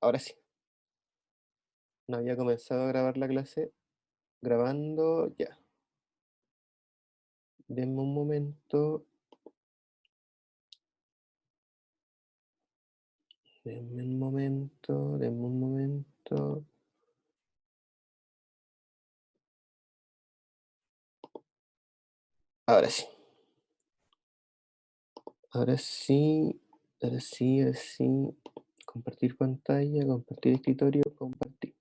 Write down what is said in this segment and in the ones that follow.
Ahora sí. No había comenzado a grabar la clase. Grabando ya. Denme un momento. Denme un momento. Denme un momento. Ahora sí. Ahora sí. Ahora sí, ahora sí. Compartir pantalla, compartir escritorio, compartir.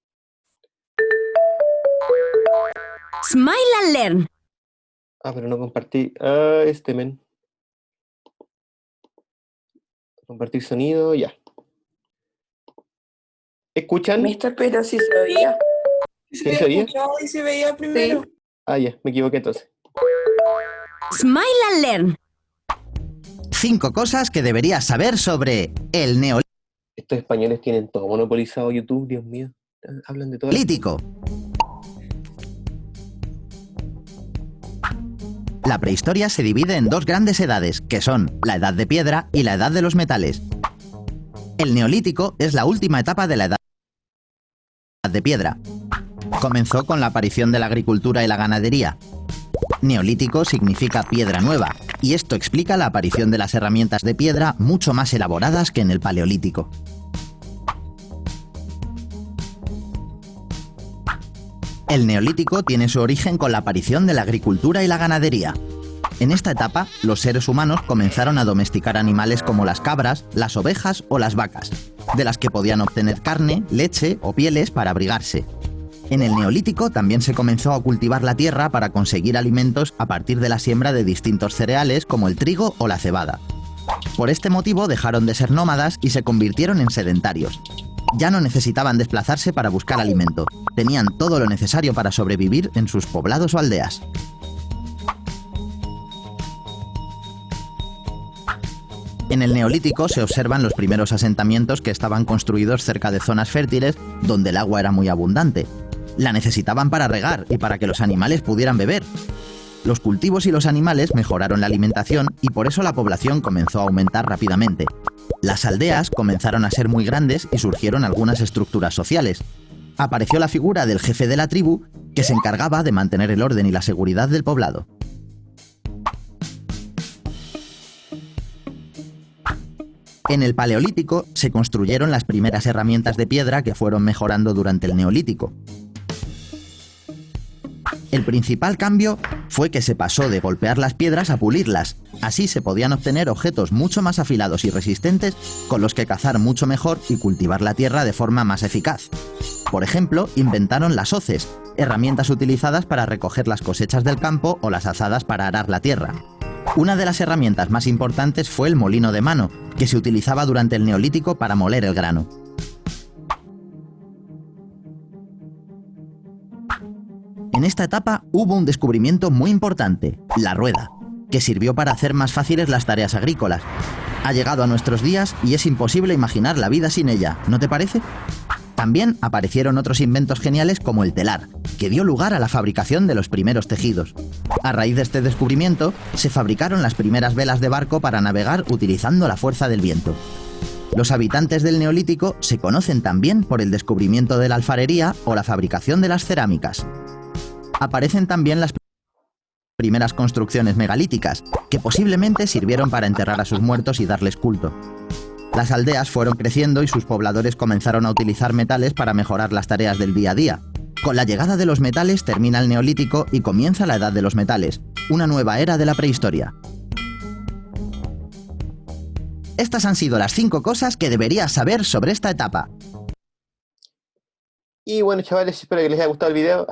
Smile and Learn. Pero no compartí. Men. Compartir sonido, ya. ¿Escuchan? Mister, pero si se veía. ¿Sí se oía? Y se veía primero. Sí. Ya, me equivoqué entonces. Smile and Learn. 5 cosas que deberías saber sobre el Estos españoles tienen todo monopolizado YouTube, Dios mío. Hablan de todo. Neolítico. La prehistoria se divide en 2 grandes edades, que son la edad de piedra y la edad de los metales. El neolítico es la última etapa de la edad de piedra. Comenzó con la aparición de la agricultura y la ganadería. Neolítico significa piedra nueva, y esto explica la aparición de las herramientas de piedra mucho más elaboradas que en el paleolítico. El neolítico tiene su origen con la aparición de la agricultura y la ganadería. En esta etapa, los seres humanos comenzaron a domesticar animales como las cabras, las ovejas o las vacas, de las que podían obtener carne, leche o pieles para abrigarse. En el neolítico también se comenzó a cultivar la tierra para conseguir alimentos a partir de la siembra de distintos cereales como el trigo o la cebada. Por este motivo dejaron de ser nómadas y se convirtieron en sedentarios. Ya no necesitaban desplazarse para buscar alimento, tenían todo lo necesario para sobrevivir en sus poblados o aldeas. En el neolítico se observan los primeros asentamientos que estaban construidos cerca de zonas fértiles donde el agua era muy abundante. La necesitaban para regar y para que los animales pudieran beber. Los cultivos y los animales mejoraron la alimentación y por eso la población comenzó a aumentar rápidamente. Las aldeas comenzaron a ser muy grandes y surgieron algunas estructuras sociales. Apareció la figura del jefe de la tribu, que se encargaba de mantener el orden y la seguridad del poblado. En el Paleolítico se construyeron las primeras herramientas de piedra que fueron mejorando durante el Neolítico. El principal cambio fue que se pasó de golpear las piedras a pulirlas. Así se podían obtener objetos mucho más afilados y resistentes con los que cazar mucho mejor y cultivar la tierra de forma más eficaz. Por ejemplo, inventaron las hoces, herramientas utilizadas para recoger las cosechas del campo o las azadas para arar la tierra. Una de las herramientas más importantes fue el molino de mano, que se utilizaba durante el Neolítico para moler el grano. En esta etapa hubo un descubrimiento muy importante, la rueda, que sirvió para hacer más fáciles las tareas agrícolas. Ha llegado a nuestros días y es imposible imaginar la vida sin ella, ¿no te parece? También aparecieron otros inventos geniales como el telar, que dio lugar a la fabricación de los primeros tejidos. A raíz de este descubrimiento, se fabricaron las primeras velas de barco para navegar utilizando la fuerza del viento. Los habitantes del Neolítico se conocen también por el descubrimiento de la alfarería o la fabricación de las cerámicas. Aparecen también las primeras construcciones megalíticas, que posiblemente sirvieron para enterrar a sus muertos y darles culto. Las aldeas fueron creciendo y sus pobladores comenzaron a utilizar metales para mejorar las tareas del día a día. Con la llegada de los metales termina el Neolítico y comienza la Edad de los Metales, una nueva era de la prehistoria. Estas han sido las 5 cosas que deberías saber sobre esta etapa. Y bueno, chavales, espero que les haya gustado el video.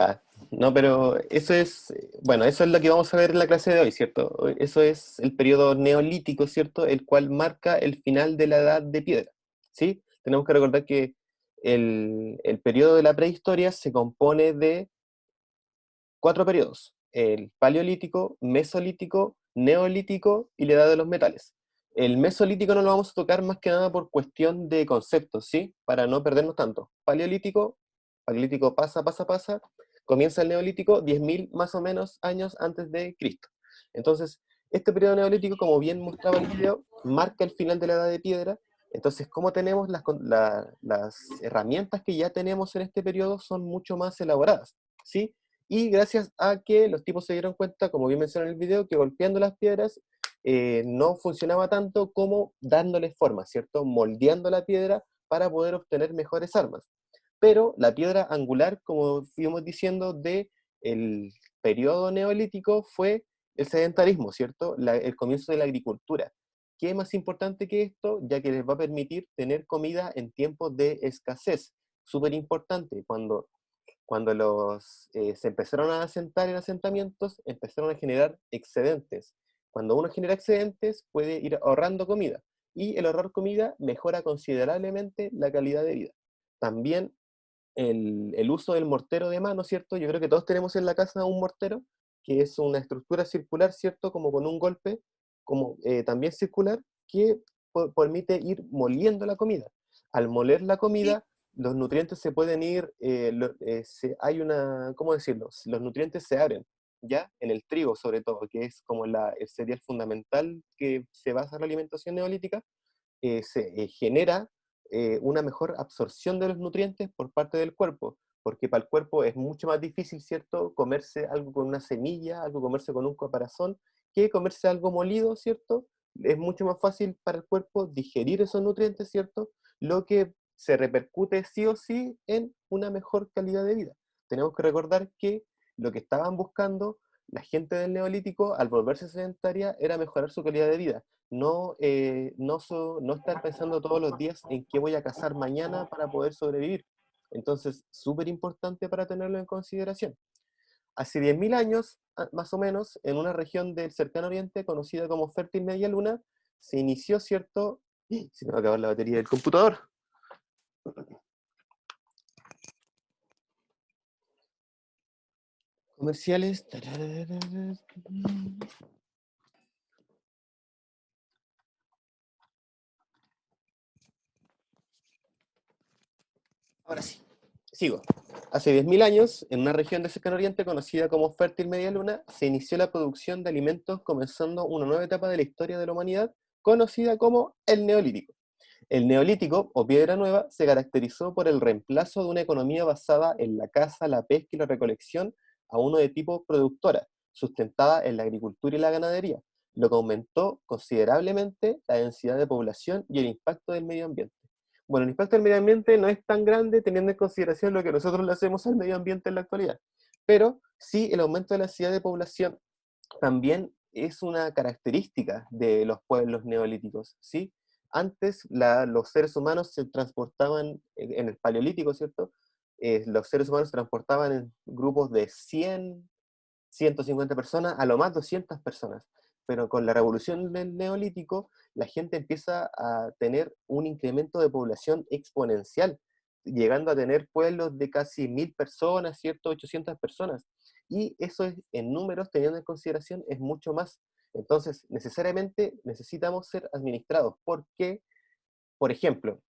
No, pero eso es lo que vamos a ver en la clase de hoy, ¿cierto? Eso es el periodo neolítico, ¿cierto? El cual marca el final de la edad de piedra, ¿sí? Tenemos que recordar que el periodo de la prehistoria se compone de 4 periodos: el paleolítico, mesolítico, neolítico y la edad de los metales. El mesolítico no lo vamos a tocar más que nada por cuestión de conceptos, ¿sí? Para no perdernos tanto. Paleolítico pasa, comienza el neolítico 10.000 más o menos años antes de Cristo. Entonces, este periodo neolítico, como bien mostraba el video, marca el final de la edad de piedra, Entonces, ¿cómo tenemos las herramientas que ya tenemos en este periodo son mucho más elaboradas, ¿sí? Y gracias a que los tipos se dieron cuenta, como bien mencioné en el video, que golpeando las piedras no funcionaba tanto como dándole forma, ¿cierto? Moldeando la piedra para poder obtener mejores armas. Pero la piedra angular, como fuimos diciendo, de el periodo neolítico fue el sedentarismo, ¿cierto? El comienzo de la agricultura. ¿Qué es más importante que esto? Ya que les va a permitir tener comida en tiempos de escasez. Súper importante, cuando se empezaron a asentar en asentamientos, empezaron a generar excedentes. Cuando uno genera excedentes, puede ir ahorrando comida. Y el ahorrar comida mejora considerablemente la calidad de vida. También el uso del mortero de mano, ¿cierto? Yo creo que todos tenemos en la casa un mortero, que es una estructura circular, ¿cierto? Como con un golpe, como también circular, que permite ir moliendo la comida. Al moler la Sí, comida, los nutrientes se pueden ir, hay una, ¿cómo decirlo? Los nutrientes se abren, ¿ya? En el trigo, sobre todo, que es como el cereal fundamental que se basa en la alimentación neolítica, se genera una mejor absorción de los nutrientes por parte del cuerpo, porque para el cuerpo es mucho más difícil, ¿cierto?, comerse algo con una semilla, algo comerse con un caparazón, que comerse algo molido, ¿cierto? Es mucho más fácil para el cuerpo digerir esos nutrientes, ¿cierto? Lo que se repercute sí o sí en una mejor calidad de vida. Tenemos que recordar que lo que estaban buscando la gente del Neolítico, al volverse sedentaria, era mejorar su calidad de vida, no estar pensando todos los días en qué voy a cazar mañana para poder sobrevivir. Entonces, súper importante para tenerlo en consideración. Hace 10.000 años, más o menos, en una región del cercano oriente conocida como Fértil Media Luna, se inició cierto... ¡Ah! Se me va a acabar la batería del computador. Comerciales. Ahora sí, sigo. Hace 10.000 años, en una región del cercano oriente conocida como Fértil Media Luna, se inició la producción de alimentos comenzando una nueva etapa de la historia de la humanidad, conocida como el Neolítico. El Neolítico, o Piedra Nueva, se caracterizó por el reemplazo de una economía basada en la caza, la pesca y la recolección a uno de tipo productora, sustentada en la agricultura y la ganadería, lo que aumentó considerablemente la densidad de población y el impacto del medio ambiente. Bueno, el impacto del medio ambiente no es tan grande teniendo en consideración lo que nosotros le hacemos al medio ambiente en la actualidad, pero sí el aumento de la densidad de población también es una característica de los pueblos neolíticos, ¿sí? Antes los seres humanos se transportaban en el paleolítico, ¿cierto? Los seres humanos se transportaban en grupos de 150 personas, a lo más 200 personas. Pero con la revolución del neolítico, la gente empieza a tener un incremento de población exponencial, llegando a tener pueblos de casi 1.000 personas, ¿cierto? 800 personas. Y eso es, en números, teniendo en consideración, es mucho más. Entonces, necesariamente necesitamos ser administrados, porque, por ejemplo,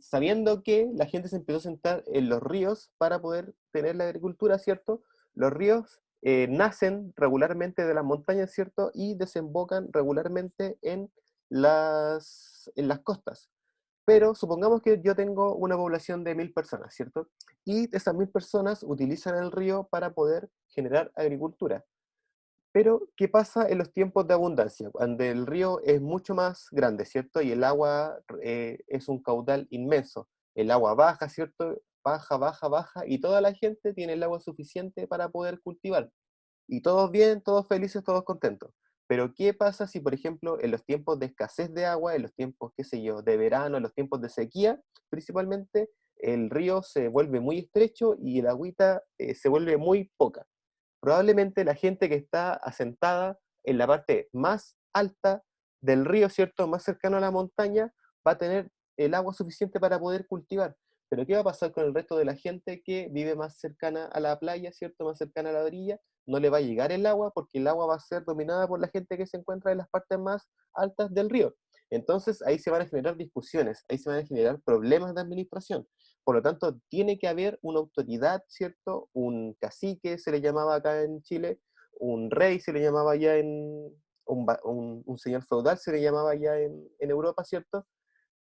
sabiendo que la gente se empezó a sentar en los ríos para poder tener la agricultura, ¿cierto? Los ríos nacen regularmente de las montañas, ¿cierto? Y desembocan regularmente en las costas. Pero supongamos que yo tengo una población de 1.000 personas, ¿cierto? Y esas 1.000 personas utilizan el río para poder generar agricultura. Pero, ¿qué pasa en los tiempos de abundancia? Cuando el río es mucho más grande, ¿cierto? Y el agua es un caudal inmenso. El agua baja, ¿cierto? Baja, baja, baja, y toda la gente tiene el agua suficiente para poder cultivar. Y todos bien, todos felices, todos contentos. Pero, ¿qué pasa si, por ejemplo, en los tiempos de escasez de agua, en los tiempos, qué sé yo, de verano, en los tiempos de sequía, principalmente, el río se vuelve muy estrecho y el agüita se vuelve muy poca? Probablemente la gente que está asentada en la parte más alta del río, ¿cierto? Más cercano a la montaña, va a tener el agua suficiente para poder cultivar. Pero ¿qué va a pasar con el resto de la gente que vive más cercana a la playa, ¿cierto? Más cercana a la orilla. No le va a llegar el agua porque el agua va a ser dominada por la gente que se encuentra en las partes más altas del río. Entonces ahí se van a generar discusiones, ahí se van a generar problemas de administración. Por lo tanto, tiene que haber una autoridad, ¿cierto? Un cacique se le llamaba acá en Chile, un rey se le llamaba allá un señor feudal se le llamaba allá en Europa, ¿cierto?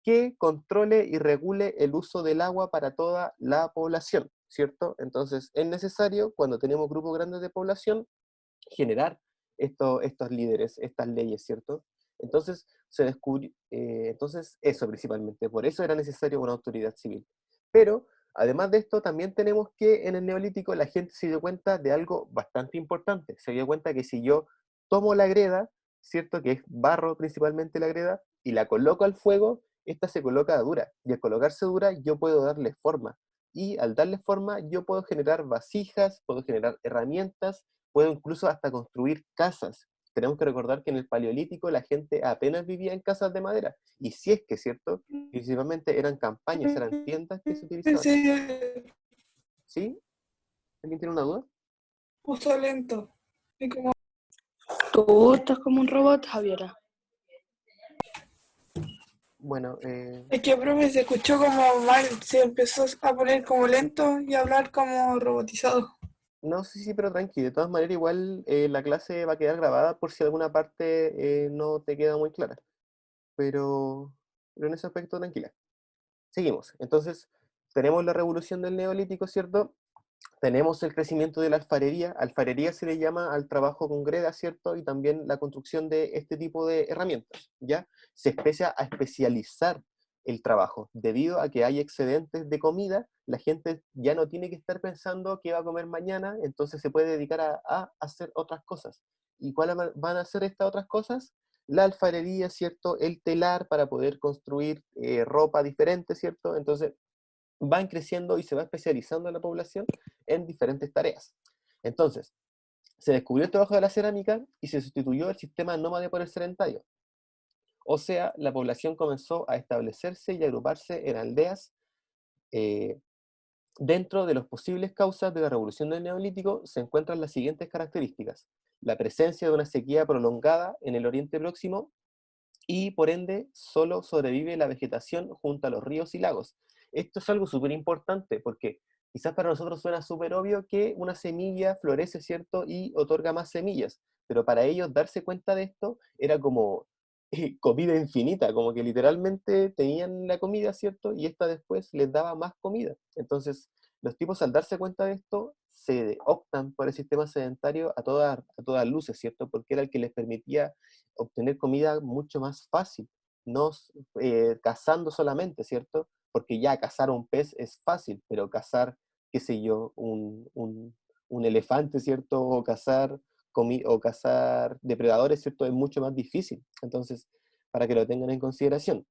que controle y regule el uso del agua para toda la población, ¿cierto? Entonces, es necesario, cuando tenemos grupos grandes de población, generar estos líderes, estas leyes, ¿cierto? Entonces, se descubrió, entonces eso principalmente, por eso era necesario una autoridad civil. Pero, además de esto, también tenemos que en el Neolítico la gente se dio cuenta de algo bastante importante. Se dio cuenta que si yo tomo la greda, ¿cierto? Que es barro principalmente la greda, y la coloco al fuego, esta se coloca dura. Y al colocarse dura, yo puedo darle forma. Y al darle forma, yo puedo generar vasijas, puedo generar herramientas, puedo incluso hasta construir casas. Tenemos que recordar que en el Paleolítico la gente apenas vivía en casas de madera. Y si es que, ¿cierto? Principalmente eran campañas, eran tiendas que se utilizaban. Ese ¿Sí? ¿Alguien tiene una duda? puso lento. Y como, Tú estás como un robot, Javiera. Bueno, es que, profe, se escuchó como mal, se empezó a poner como lento y a hablar como robotizado. no sé si, pero tranqui. De todas maneras, igual la clase va a quedar grabada por si alguna parte no te queda muy clara. Pero en ese aspecto, tranquila. Seguimos. Entonces, tenemos la revolución del Neolítico, ¿cierto? Tenemos el crecimiento de la alfarería. Alfarería se le llama al trabajo con greda, ¿cierto? Y también la construcción de este tipo de herramientas, ¿ya? Se empieza a especializar el trabajo. Debido a que hay excedentes de comida, la gente ya no tiene que estar pensando qué va a comer mañana, entonces se puede dedicar a hacer otras cosas. ¿Y cuáles van a ser estas otras cosas? La alfarería, ¿cierto? El telar para poder construir ropa diferente, ¿cierto? Entonces, van creciendo y se va especializando la población en diferentes tareas. Entonces, se descubrió el trabajo de la cerámica y se sustituyó el sistema nómade por el sedentario. O sea, la población comenzó a establecerse y agruparse en aldeas. eh, Dentro de las posibles causas de la revolución del Neolítico se encuentran las siguientes características: la presencia de una sequía prolongada en el Oriente Próximo, y por ende solo sobrevive la vegetación junto a los ríos y lagos. Esto es algo súper importante porque quizás para nosotros suena súper obvio que una semilla florece, ¿cierto? Y otorga más semillas, pero para ellos darse cuenta de esto era como comida infinita, como que literalmente tenían la comida, ¿cierto? Y esta después les daba más comida. Entonces, los tipos al darse cuenta de esto, se optan por el sistema sedentario a todas luces, ¿cierto? Porque era el que les permitía obtener comida mucho más fácil, no cazando solamente, ¿cierto? Porque ya cazar un pez es fácil, pero cazar, qué sé yo, un elefante, ¿cierto? O cazar depredadores, ¿cierto? Es mucho más difícil. Entonces, para que lo tengan en consideración.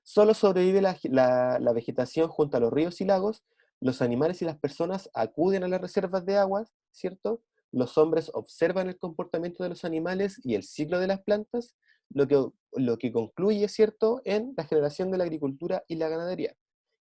Solo sobrevive la vegetación junto a los ríos y lagos, los animales y las personas acuden a las reservas de aguas, ¿cierto? Los hombres observan el comportamiento de los animales y el ciclo de las plantas, lo que concluye, ¿cierto?, en la generación de la agricultura y la ganadería.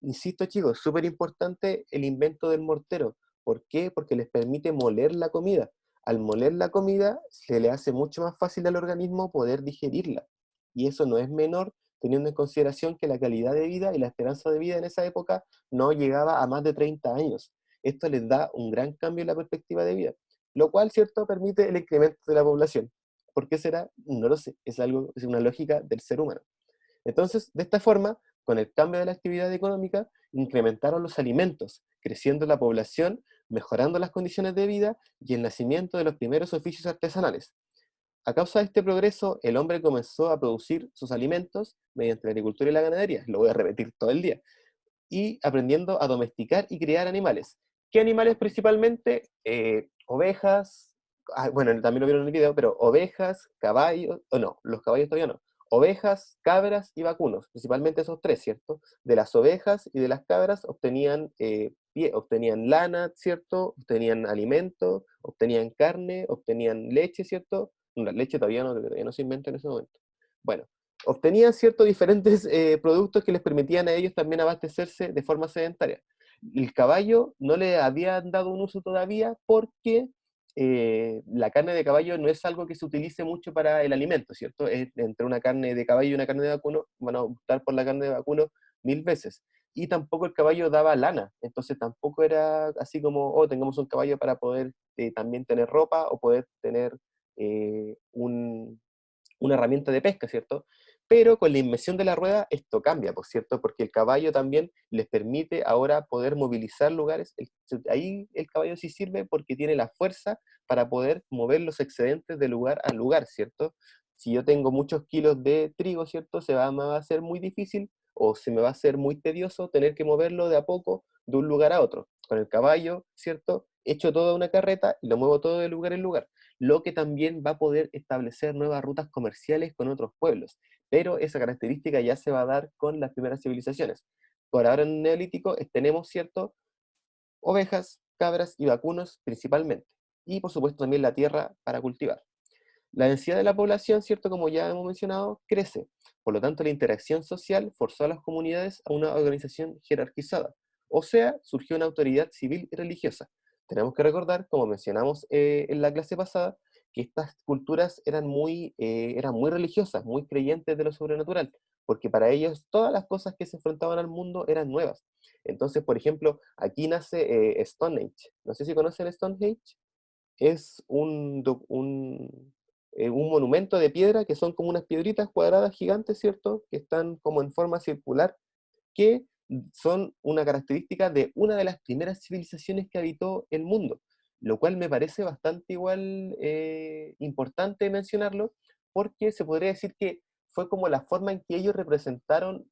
Insisto, chicos, súper importante el invento del mortero. ¿Por qué? Porque les permite moler la comida. Al moler la comida, se le hace mucho más fácil al organismo poder digerirla. Y eso no es menor, teniendo en consideración que la calidad de vida y la esperanza de vida en esa época no llegaba a más de 30 años. Esto les da un gran cambio en la perspectiva de vida, lo cual, ¿cierto?, permite el incremento de la población. ¿Por qué será? No lo sé, es una lógica del ser humano. Entonces, de esta forma, con el cambio de la actividad económica, incrementaron los alimentos, creciendo la población, mejorando las condiciones de vida y el nacimiento de los primeros oficios artesanales. A causa de este progreso, el hombre comenzó a producir sus alimentos mediante la agricultura y la ganadería, lo voy a repetir todo el día, y aprendiendo a domesticar y criar animales. ¿Qué animales principalmente? Ovejas, bueno, también lo vieron en el video, pero ovejas, caballos, o no, los caballos todavía no. Ovejas, cabras y vacunos, principalmente esos tres, ¿cierto? De las ovejas y de las cabras obtenían lana, ¿cierto? Obtenían alimento, obtenían carne, obtenían leche, ¿cierto? La leche todavía no se inventa en ese momento. Bueno, obtenían ciertos diferentes productos que les permitían a ellos también abastecerse de forma sedentaria. El caballo no le habían dado un uso todavía porque la carne de caballo no es algo que se utilice mucho para el alimento, ¿cierto? Entre una carne de caballo y una carne de vacuno, van a optar por la carne de vacuno 1000 veces. Y tampoco el caballo daba lana, entonces tampoco era así como, oh, tengamos un caballo para poder también tener ropa o poder tener una herramienta de pesca, ¿cierto? Pero con la invención de la rueda esto cambia, por cierto, porque el caballo también les permite ahora poder movilizar lugares. Ahí el caballo sí sirve porque tiene la fuerza para poder mover los excedentes de lugar a lugar, ¿cierto? Si yo tengo muchos kilos de trigo, ¿cierto? Me va a ser muy difícil o se me va a hacer muy tedioso tener que moverlo de a poco de un lugar a otro. Con el caballo, ¿cierto? Echo toda una carreta y lo muevo todo de lugar en lugar, lo que también va a poder establecer nuevas rutas comerciales con otros pueblos, pero esa característica ya se va a dar con las primeras civilizaciones. Por ahora en el Neolítico tenemos, ¿cierto?, ovejas, cabras y vacunos principalmente, y por supuesto también la tierra para cultivar. La densidad de la población, ¿cierto?, como ya hemos mencionado, crece. Por lo tanto, la interacción social forzó a las comunidades a una organización jerarquizada, o sea, surgió una autoridad civil y religiosa. Tenemos que recordar, como mencionamos en la clase pasada, que estas culturas eran muy religiosas, muy creyentes de lo sobrenatural, porque para ellos todas las cosas que se enfrentaban al mundo eran nuevas. Entonces, por ejemplo, aquí nace Stonehenge. No sé si conocen Stonehenge. Es un monumento de piedra que son como unas piedritas cuadradas gigantes, ¿cierto? Que están como en forma circular, que son una característica de una de las primeras civilizaciones que habitó el mundo, lo cual me parece bastante igual importante mencionarlo, porque se podría decir que fue como la forma en que ellos representaron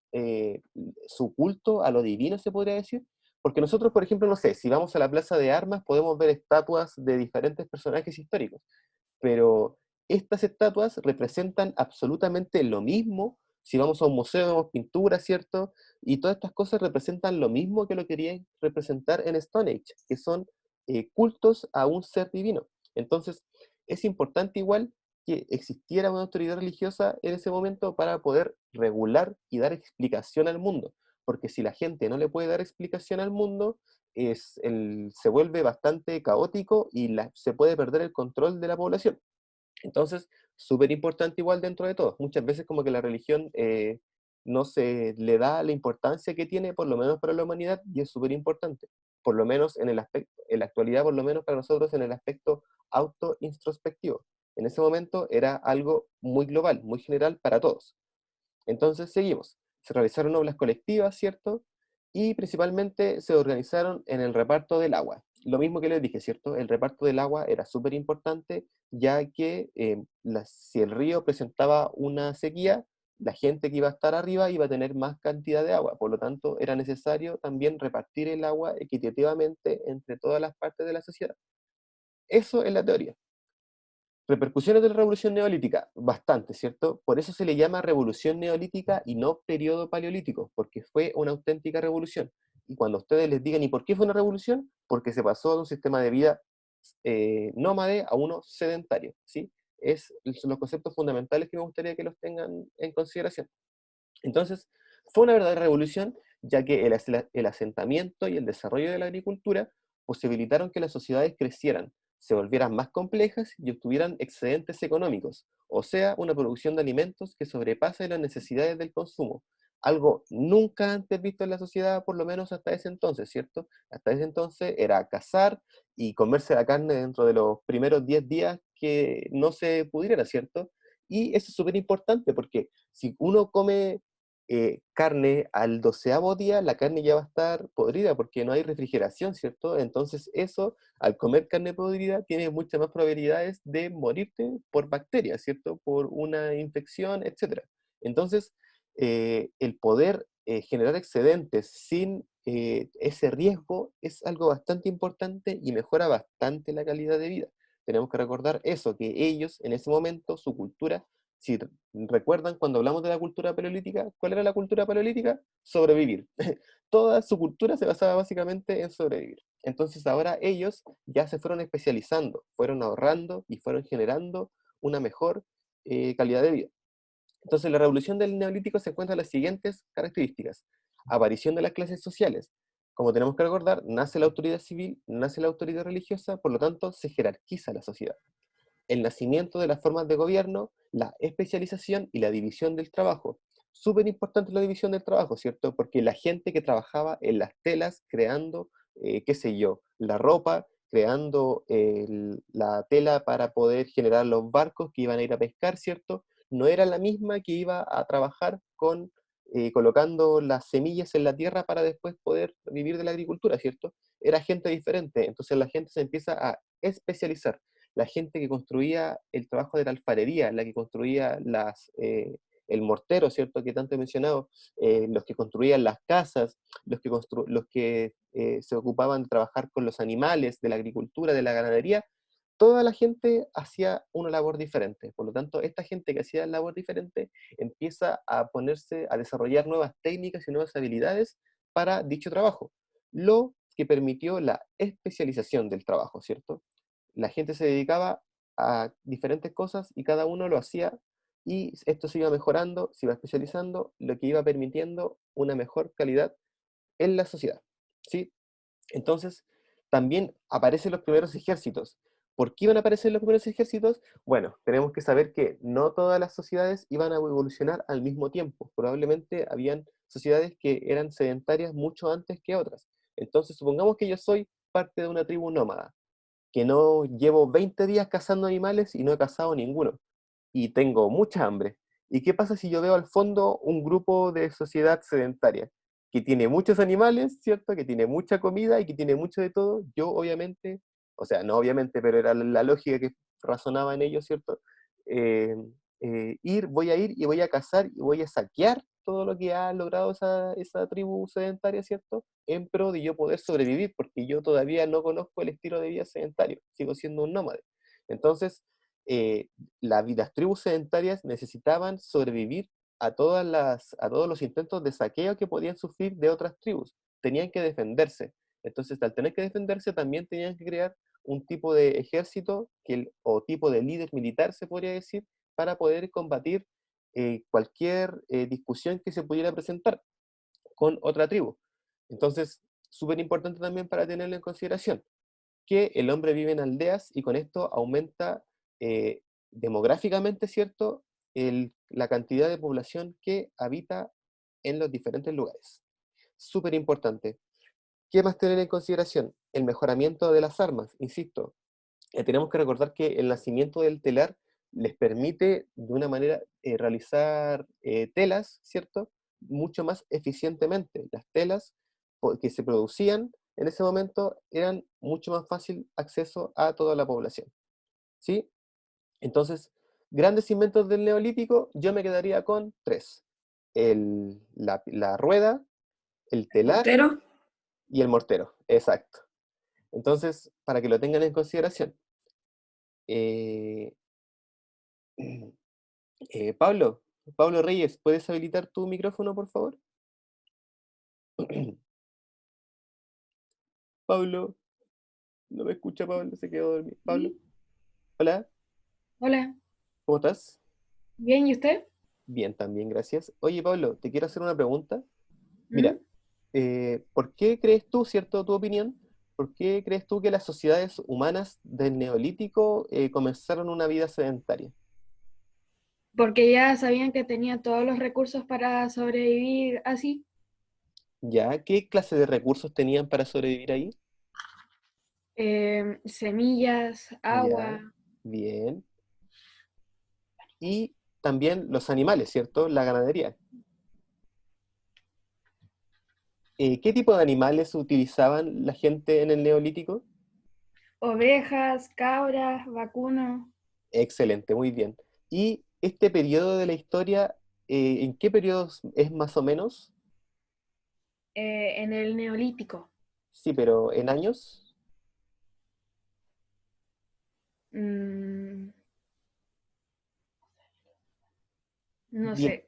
su culto a lo divino, se podría decir, porque nosotros, por ejemplo, no sé, si vamos a la Plaza de Armas podemos ver estatuas de diferentes personajes históricos, pero estas estatuas representan absolutamente lo mismo. Si vamos a un museo vemos pinturas, ¿cierto? Y todas estas cosas representan lo mismo que lo querían representar en Stone Age, que son cultos a un ser divino. Entonces, es importante igual que existiera una autoridad religiosa en ese momento para poder regular y dar explicación al mundo, porque si la gente no le puede dar explicación al mundo, se vuelve bastante caótico y se puede perder el control de la población. Entonces, súper importante igual dentro de todo. Muchas veces como que la religión no se le da la importancia que tiene, por lo menos para la humanidad, y es súper importante. Por lo menos en el aspecto, en la actualidad, por lo menos para nosotros, en el aspecto auto-introspectivo. En ese momento era algo muy global, muy general para todos. Entonces, seguimos. Se realizaron obras colectivas, ¿cierto? Y principalmente se organizaron en el reparto del agua. Lo mismo que les dije, ¿cierto? El reparto del agua era súper importante, ya que si el río presentaba una sequía, la gente que iba a estar arriba iba a tener más cantidad de agua. Por lo tanto, era necesario también repartir el agua equitativamente entre todas las partes de la sociedad. Eso es la teoría. Repercusiones de la revolución neolítica, bastante, ¿cierto? Por eso se le llama revolución neolítica y no periodo paleolítico, porque fue una auténtica revolución. Y cuando ustedes les digan, ¿y por qué fue una revolución? Porque se pasó de un sistema de vida nómade a uno sedentario, ¿sí? Son los conceptos fundamentales que me gustaría que los tengan en consideración. Entonces, fue una verdadera revolución, ya que el asentamiento y el desarrollo de la agricultura posibilitaron que las sociedades crecieran, se volvieran más complejas y obtuvieran excedentes económicos, o sea, una producción de alimentos que sobrepase las necesidades del consumo. Algo nunca antes visto en la sociedad, por lo menos hasta ese entonces, ¿cierto? Hasta ese entonces era cazar y comerse la carne dentro de los primeros 10 días que no se pudiera, ¿cierto? Y eso es súper importante porque si uno come carne al 12º día, la carne ya va a estar podrida porque no hay refrigeración, ¿cierto? Entonces eso, al comer carne podrida, tienes muchas más probabilidades de morirte por bacterias, ¿cierto? Por una infección, etc. Entonces, el poder generar excedentes sin ese riesgo es algo bastante importante y mejora bastante la calidad de vida. Tenemos que recordar eso, que ellos en ese momento, su cultura, si recuerdan cuando hablamos de la cultura paleolítica, ¿cuál era la cultura paleolítica? Sobrevivir. Toda su cultura se basaba básicamente en sobrevivir. Entonces ahora ellos ya se fueron especializando, fueron ahorrando y fueron generando una mejor calidad de vida. Entonces la revolución del neolítico se encuentra en las siguientes características. Aparición de las clases sociales. Como tenemos que recordar, nace la autoridad civil, nace la autoridad religiosa, por lo tanto se jerarquiza la sociedad. El nacimiento de las formas de gobierno, la especialización y la división del trabajo. Súper importante la división del trabajo, ¿cierto? Porque la gente que trabajaba en las telas creando, qué sé yo, la ropa, creando la tela para poder generar los barcos que iban a ir a pescar, ¿cierto? no era la misma que iba a trabajar colocando las semillas en la tierra para después poder vivir de la agricultura, ¿cierto? Era gente diferente, entonces la gente se empieza a especializar. La gente que construía el trabajo de la alfarería, la que construía el mortero, ¿cierto? Que tanto he mencionado, los que construían las casas, los que se ocupaban de trabajar con los animales, de la agricultura, de la ganadería, toda la gente hacía una labor diferente. Por lo tanto, esta gente que hacía labor diferente empieza a ponerse a desarrollar nuevas técnicas y nuevas habilidades para dicho trabajo, lo que permitió la especialización del trabajo, ¿cierto? La gente se dedicaba a diferentes cosas y cada uno lo hacía y esto se iba mejorando, se iba especializando, lo que iba permitiendo una mejor calidad en la sociedad, ¿sí? Entonces, también aparecen los primeros ejércitos. ¿Por qué iban a aparecer los primeros ejércitos? Bueno, tenemos que saber que no todas las sociedades iban a evolucionar al mismo tiempo. Probablemente habían sociedades que eran sedentarias mucho antes que otras. Entonces, supongamos que yo soy parte de una tribu nómada, que no llevo 20 días cazando animales y no he cazado ninguno, y tengo mucha hambre. ¿Y qué pasa si yo veo al fondo un grupo de sociedad sedentaria que tiene muchos animales, ¿cierto? Que tiene mucha comida y que tiene mucho de todo? Yo obviamente, o sea, no obviamente, pero era la lógica que razonaba en ello, ¿cierto? Eh, voy a ir y voy a cazar y voy a saquear todo lo que ha logrado esa tribu sedentaria, ¿cierto? En pro de yo poder sobrevivir, porque yo todavía no conozco el estilo de vida sedentario, sigo siendo un nómade. Entonces, eh, las tribus sedentarias necesitaban sobrevivir a todos los intentos de saqueo que podían sufrir de otras tribus. Tenían que defenderse. Entonces, al tener que defenderse, también tenían que crear un tipo de ejército o tipo de líder militar, se podría decir, para poder combatir cualquier discusión que se pudiera presentar con otra tribu. Entonces, súper importante también para tenerlo en consideración que el hombre vive en aldeas y con esto aumenta demográficamente, ¿cierto?, la cantidad de población que habita en los diferentes lugares. Súper importante. ¿Qué más tener en consideración? El mejoramiento de las armas, insisto. Tenemos que recordar que el nacimiento del telar les permite de una manera realizar telas, ¿cierto? Mucho más eficientemente. Las telas que se producían en ese momento eran mucho más fácil acceso a toda la población, ¿sí? Entonces, grandes inventos del Neolítico, yo me quedaría con tres. La rueda, el telar ¿Mortero? y el mortero, exacto. Entonces, para que lo tengan en consideración. Eh, Pablo, Pablo Reyes, ¿puedes habilitar tu micrófono, por favor? Pablo, no me escucha Pablo, se quedó dormido. Pablo, Sí. hola, Hola. ¿cómo estás? Bien, ¿y usted? Bien, también, gracias. Oye, Pablo, te quiero hacer una pregunta. Mira, ¿Mm? ¿por qué crees tú, cierto, tu opinión, por qué crees tú que las sociedades humanas del Neolítico comenzaron una vida sedentaria? Porque ya sabían que tenía todos los recursos para sobrevivir así. ¿Ya? ¿Qué clase de recursos tenían para sobrevivir ahí? Semillas, Ya, agua. bien. Y también los animales, ¿cierto? La ganadería. ¿Qué tipo de animales utilizaban la gente en el Neolítico? Ovejas, cabras, vacunos, Excelente, muy bien. ¿Y este periodo de la historia, en qué periodos es más o menos? en el Neolítico. Sí, pero en años. Mm, no Bien, sé.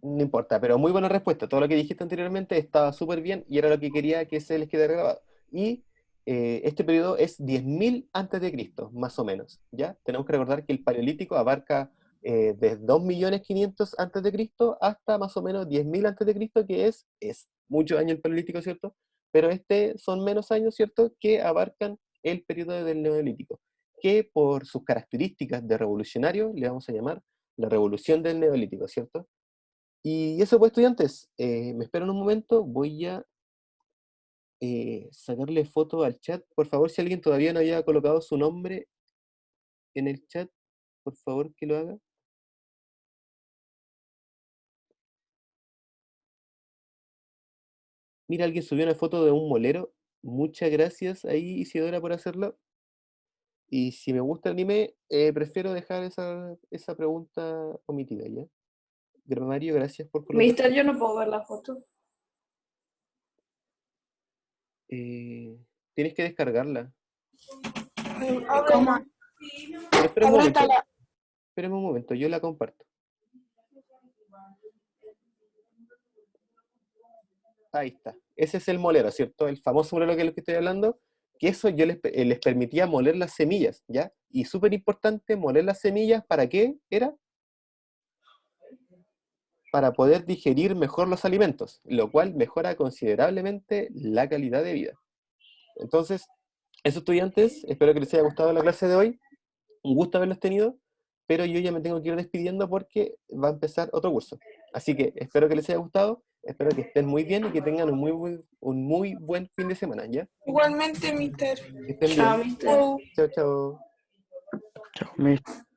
no importa, pero muy buena respuesta. Todo lo que dijiste anteriormente estaba súper bien y era lo que quería que se les quede grabado. Y este periodo es 10.000 antes de Cristo, más o menos, ¿ya? Tenemos que recordar que el Paleolítico abarca desde 2.500.000 antes de Cristo hasta más o menos 10.000 antes de Cristo, que es muchos años el Paleolítico, ¿cierto? Pero son menos años, ¿cierto?, que abarcan el periodo del Neolítico, que por sus características de revolucionario le vamos a llamar la revolución del Neolítico, ¿cierto? Y eso pues, estudiantes, me esperan un momento, voy a sacarle foto al chat. Por favor, si alguien todavía no había colocado su nombre en el chat, por favor que lo haga. Mira, alguien subió una foto de un molero. Muchas gracias ahí, Isidora, por hacerlo. Y si me gusta el anime, prefiero dejar esa pregunta omitida, ¿ya? Mario, gracias por colocar. Mister, yo no puedo ver la foto. Tienes que descargarla. ¿Cómo? Pero espera un momento, Ábrela. espérame un momento, yo la comparto. Ahí está. Ese es el molero, ¿cierto? El famoso molero que es lo que estoy hablando. Que eso yo les permitía moler las semillas, ¿ya? Y súper importante, moler las semillas, ¿para qué era? Para poder digerir mejor los alimentos, lo cual mejora considerablemente la calidad de vida. Entonces, eso estudiantes, espero que les haya gustado la clase de hoy. Un gusto haberlos tenido, pero yo ya me tengo que ir despidiendo porque va a empezar otro curso. Así que espero que les haya gustado, espero que estén muy bien y que tengan un muy buen fin de semana, ¿ya? Igualmente, mister. Que estén Chao, bien. mister. Chau. Chao, chao. Chao, mister.